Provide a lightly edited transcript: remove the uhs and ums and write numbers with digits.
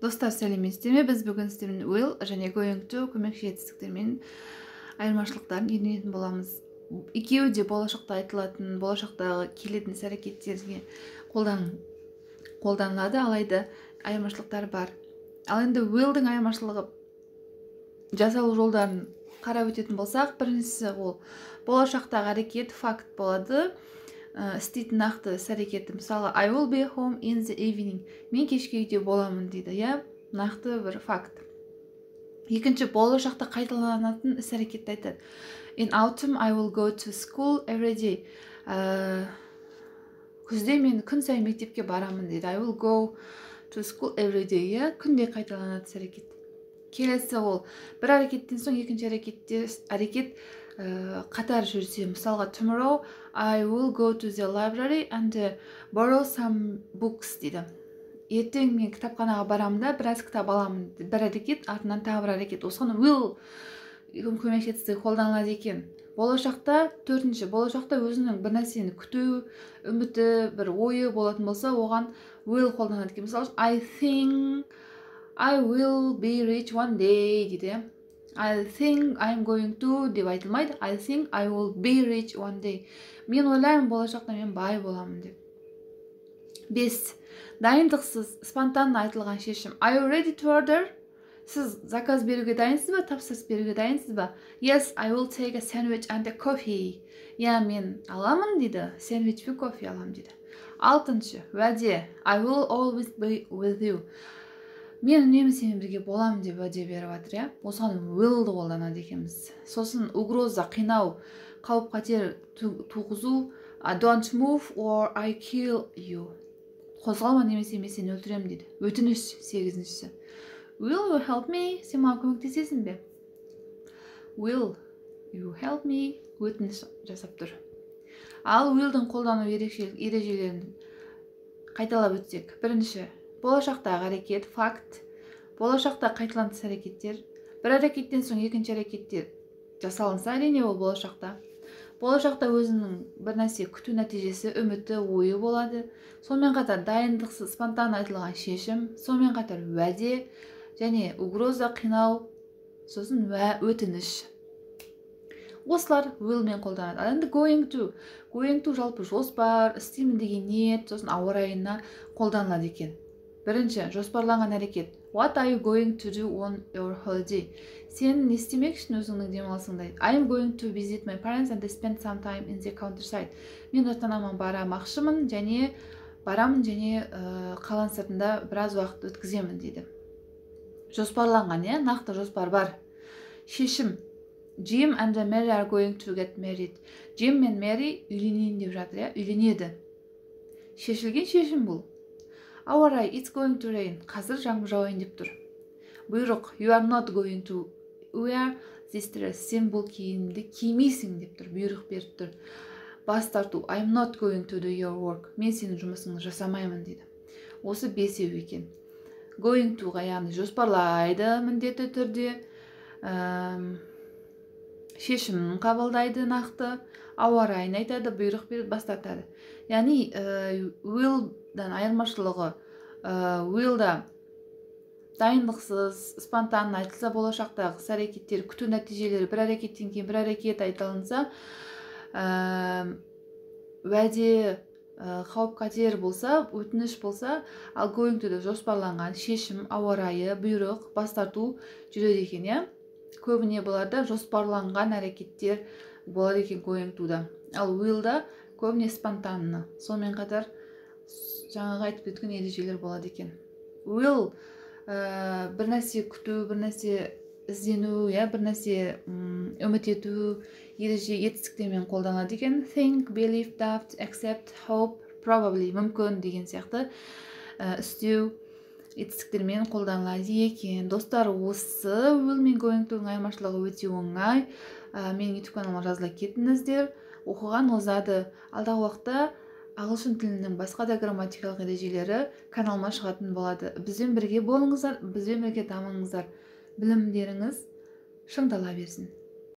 Достар, сәлеметсіздер ме? Біз бүгін сіздермен will және going to көмекші етістіктермен айырмашылықтарын үйренетін боламыз. Екеуі де болашақта айтылатын, болашақтағы келетін іс-әрекеттерге қолданылады, алайда айырмашылықтар бар. Ал енді willдің айырмашылығы жасалу жолдарын қарап өтетін болсақ, біріншісі ол болашақтағы әрекет факт болады. Істейтін нақты іс-әрекеті, мысалы I will be home in the evening. Мен кешке үйде боламын дейді, нақты бір факт. Екінші, болашақта қайталанатын іс-әрекетті айтады. In autumn I will go to school every day. Күзде мен күн сайын мектепке барамын дейді. I will go to school every day. Күнде қайталанатын іс-әрекет. Келесі ол бір әрекеттен соң екінші әрекет қатар жүрсе, мысалға tomorrow I will go to the library and borrow some books дейді. Ертең мен кітапханаға барамын да біраз кітап аламын. Бір әрекет, артынан тағы бір әрекет. Осыған will көмекші етістігі қолданылады екен. Болашақта, төртінші, болашақта өзінің бір нәрсені күту, үміті, бір ойы болатын болса, оған will қолданылады екен. Мысалы, I think I will be rich one day дейді. I think I'm going to деп айтылмайды. I think I will be rich one day. Мен ойлаймын, болашақта мен бай боламын деп. 5. Дайындықсыз, спонтанно айтылған шешім. Are you ready to order? Сіз заказ беруге дайынсыз ба, тапсырыс беруге дайынсыз ба? Yes, I will take a sandwich and a coffee. Мен аламын дейді, сэндвич пен кофе аламын дейді. 6. Уәде. I will always be with you. Мен үнемі сенімен бірге боламын деп уәде беріп жатыр, Осыған willді қолданады екенбіз. Сосын угроза, қинау, қауіп-қатер туғызу, don't move or I kill you. Қозғалма немесе мен сені өлтіремін дейді. Өтініш, 8-ші. Will you help me? Сен маған көмектесесің бе? Will you help me? Өтініш жасап тұр. Ал willдің қолдану ережелерін қайталап өтсек. Бірінші, болашақтағы әрекет, факт. Болашақта қайталаныс әрекеттер. Бір әрекеттен соң екінші әрекеттер жасалынса, әрине ол болашақта. Болашақта өзінің бір нәрсе күту нәтижесі, үміті, ойы болады. Сонымен қатар дайындықсыз, спонтанно айтылған шешім, сонымен қатар уәде және угроза, қинау, сосын өтініш. Осылар will мен қолданады. Ал енді going to жалпы жоспар, істеймін деген ниет, сосын ауа райына қолданылады екен. Бірінші, жоспарланған әрекет. What are you going to do on your holiday? Сен не істемек үшін өзіңнің демалысыңда? I am going to visit my parents and spend some time in the countryside. Мен ата-анама барамын және қаланың сыртында біраз уақыт өткіземін дейді. Жоспарланған, нақты жоспар бар. Шешім. Jim and Mary are going to get married. Jim мен Mary үйленейін деп жатыр, үйленеді. Шешілген шешім бұл. Ауа райы, it's going to rain. Қазір жаңбыр жауайын деп тұр. Бұйрық, you are not going to wear this dress. Сен бұл киімді кимейсің деп тұр. Бұйрық беріп тұр. Бас тарту, I'm not going to do your work. Мен сенің жұмысыңды жасамаймын дейді. Осы 5 екен. Going to-ға, яғни жоспарлайды міндетті түрде. Шешімін қабылдайды нақты. Ауа райын айтады, бұйрық береді, бас тартады. Яғни will-дан айырмашылығы, will-да дайындықсыз, спонтанно айтылса, болашақтағы іс-әрекеттер, күту нәтижелері, бір әрекеттен кейін бір әрекет айтылынса, уәде, қауіп-қатер болса, өтініш болса, ал going to-да жоспарланған шешім, ауа райы, бұйрық, бас тарту жүреді екен, Көбіне бұларда жоспарланған әрекеттер болады екен going to-да. Ал will-да көбіне спонтанны. Сонымен қатар жаңағы айтып өткен ережелер болады екен. Will бір нәрсе күту, бір нәрсе іздену, бір нәрсе үміт ету, етістіктермен қолданады екен. Think, believe, doubt, accept, hope, probably, мүмкін деген сияқты істеу етістіктермен қолданылады екен. Достар, осы will мен going to-ның айырмашылығы өте оңай. Менің YouTube каналыма жазыла кетіңіздер. Оқыған озады. Алдағы уақытта ағылшын тілінің басқа да грамматикалық ережелері каналыма шығатын болады. Бізбен бірге болыңыздар, бізбен бірге дамыңыздар. Білімдеріңіз шыңдала берсін.